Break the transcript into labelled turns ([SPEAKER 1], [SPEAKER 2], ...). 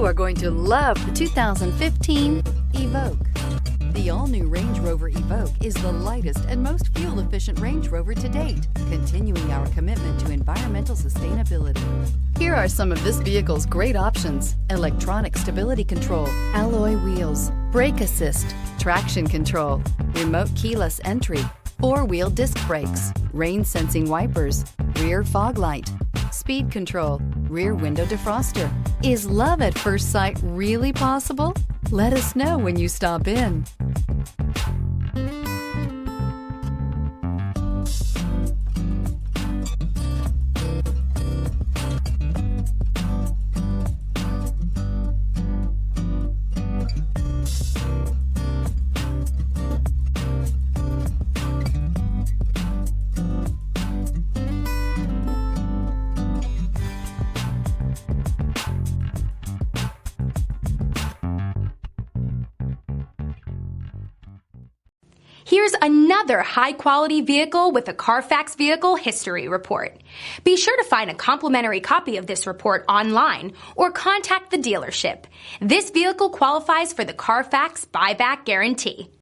[SPEAKER 1] You are going to love the 2015 Evoque. The all-new Range Rover Evoque is the lightest and most fuel-efficient Range Rover to date, continuing our commitment to environmental sustainability. Here are some of this vehicle's great options: electronic stability control, alloy wheels, brake assist, traction control, remote keyless entry, four-wheel disc brakes, rain-sensing wipers, rear fog light, speed control, rear window defroster. Is love at first sight really possible? Let us know when you stop in.
[SPEAKER 2] Here's another high-quality vehicle with a Carfax Vehicle History Report. Be sure to find a complimentary copy of this report online or contact the dealership. This vehicle qualifies for the Carfax Buyback Guarantee.